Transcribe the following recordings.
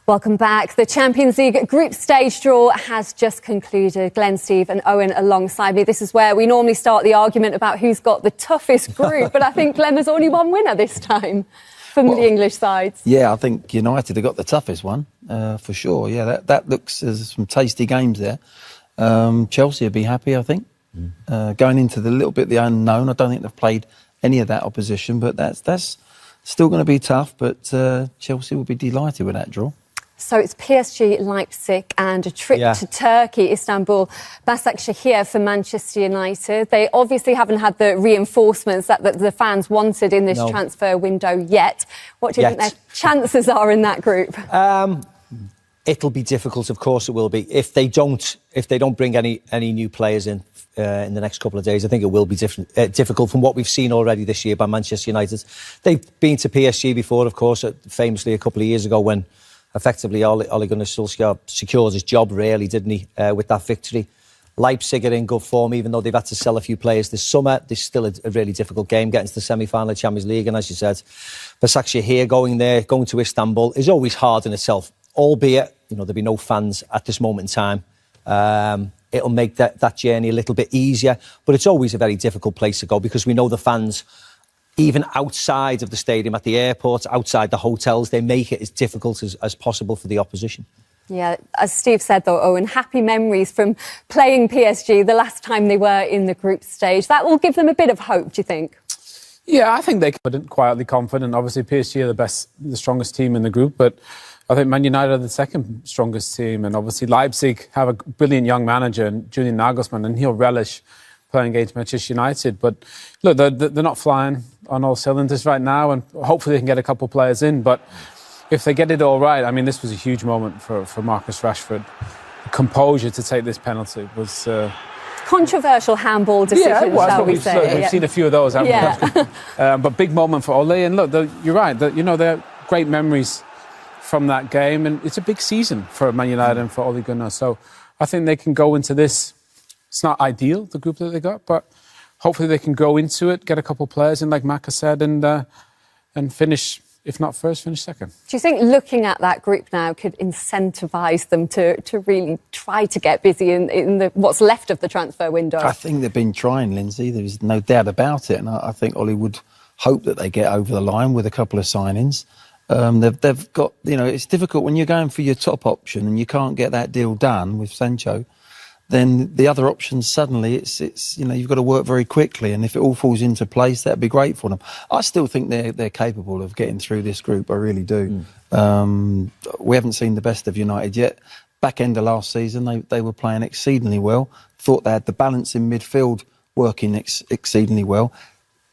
Welcome back. The Champions League group stage draw has just concluded. Glenn, Steve and Owen alongside me. This is where we normally start the argument about who's got the toughest group. But I think, Glenn, there's only one winner this time from the English sides. Yeah, I think United have got the toughest one, for sure. Yeah, that looks as some tasty games there. Chelsea will be happy, I think. Going into the little bit the unknown. I don't think they've played any of that opposition, but that's still going to be tough. But Chelsea will be delighted with that draw. So it's PSG, Leipzig and a trip to Turkey, Istanbul, Başakşehir for Manchester United. They obviously haven't had the reinforcements that the fans wanted in this transfer window yet. What do you think their chances are in that group? It'll be difficult, of course it will be. If they don't bring any new players in the next couple of days, I think it will be difficult from what we've seen already this year by Manchester United. They've been to PSG before, of course, famously a couple of years ago when effectively Ole Gunnar Solskjaer secured his job, really, didn't he, with that victory. Leipzig are in good form, even though they've had to sell a few players this summer. There's still a really difficult game getting to the semi-final of the Champions League. And as you said, Başakşehir going to Istanbul is always hard in itself, albeit, there'll be no fans at this moment in time. It'll make that journey a little bit easier. But it's always a very difficult place to go because we know the fans, even outside of the stadium, at the airport, outside the hotels, they make it as difficult as possible for the opposition. Yeah, as Steve said, though, Owen, happy memories from playing PSG the last time they were in the group stage. That will give them a bit of hope, do you think? Yeah, I think they're quietly confident. Obviously, PSG are the strongest team in the group, but I think Man United are the second strongest team. And obviously, Leipzig have a brilliant young manager, Julian Nagelsmann, and he'll relish playing against Manchester United. But look, they're not flying on all cylinders right now, and hopefully they can get a couple of players in. But if they get it all right, I mean, this was a huge moment for Marcus Rashford. The composure to take this penalty was controversial handball decision, shall we say? We've seen a few of those, haven't we? But big moment for Ole. And look, you're right. They're great memories from that game, and it's a big season for Man United and for Ole Gunnar. So I think they can go into this. It's not ideal, the group that they got, but hopefully they can go into it, get a couple of players in, like Maka said, and finish, if not first, finish second. Do you think looking at that group now could incentivise them to really try to get busy in what's left of the transfer window? I think they've been trying, Lindsay. There's no doubt about it. And I think Ollie would hope that they get over the line with a couple of signings. They've got, it's difficult when you're going for your top option and you can't get that deal done with Sancho. Then the other options, suddenly, it's you've got to work very quickly. And if it all falls into place, that'd be great for them. I still think they're capable of getting through this group. I really do. We haven't seen the best of United yet. Back end of last season, they were playing exceedingly well. Thought they had the balance in midfield working exceedingly well.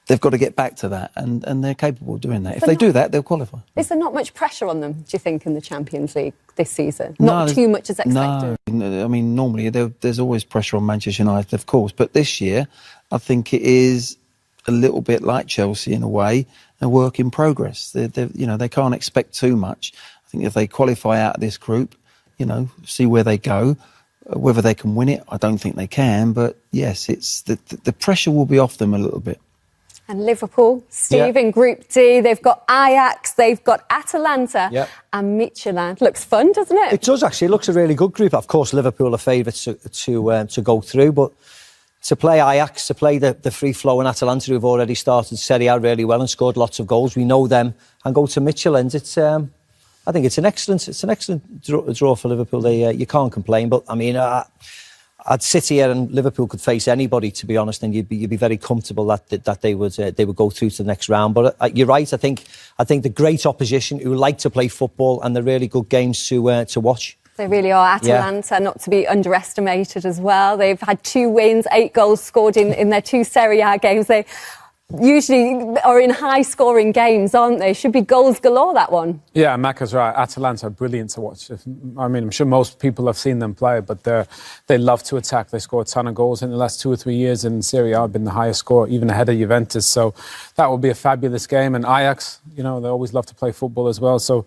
They've got to get back to that, and they're capable of doing that. If they do that, they'll qualify. Is there not much pressure on them, do you think, in the Champions League this season? Not too much as expected? No, I mean, normally there's always pressure on Manchester United, of course. But this year, I think it is a little bit like Chelsea in a way, a work in progress. They can't expect too much. I think if they qualify out of this group, see where they go. Whether they can win it, I don't think they can. But yes, it's the pressure will be off them a little bit. And Liverpool, Steve, in Group D, they've got Ajax, they've got Atalanta and Midtjylland. Looks fun, doesn't it? It does, actually. It looks a really good group. Of course, Liverpool are favourites to go through, but to play Ajax, to play the free-flowing Atalanta, who've already started Serie A really well and scored lots of goals, we know them, and go to Midtjylland, I think it's an excellent draw for Liverpool. You can't complain, but I mean, I'd sit here and Liverpool could face anybody, to be honest, and you'd be very comfortable that they would go through to the next round. But you're right. I think the great opposition who like to play football and the really good games to watch. They really are. Atalanta, not to be underestimated as well. They've had 2 wins, 8 goals scored in their 2 Serie A games. They usually are in high-scoring games, aren't they? Should be goals galore, that one. Yeah, Macca's right. Atalanta are brilliant to watch. I mean, I'm sure most people have seen them play, but they love to attack. They score a ton of goals in the last 2 or 3 years in Serie A. Have been the highest score, even ahead of Juventus. So that will be a fabulous game. And Ajax, they always love to play football as well. So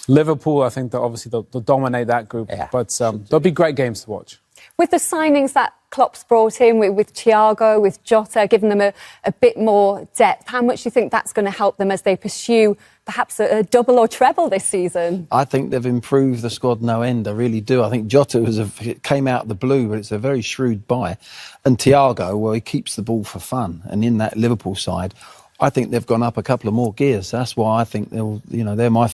Liverpool, I think that obviously they'll dominate that group. Yeah. But there'll be great games to watch. With the signings that Klopp's brought in with Thiago, with Jota, giving them a bit more depth. How much do you think that's going to help them as they pursue perhaps a double or treble this season? I think they've improved the squad no end. I really do. I think Jota came out of the blue, but it's a very shrewd buy. And Thiago, well, he keeps the ball for fun. And in that Liverpool side, I think they've gone up a couple of more gears. That's why I think they're my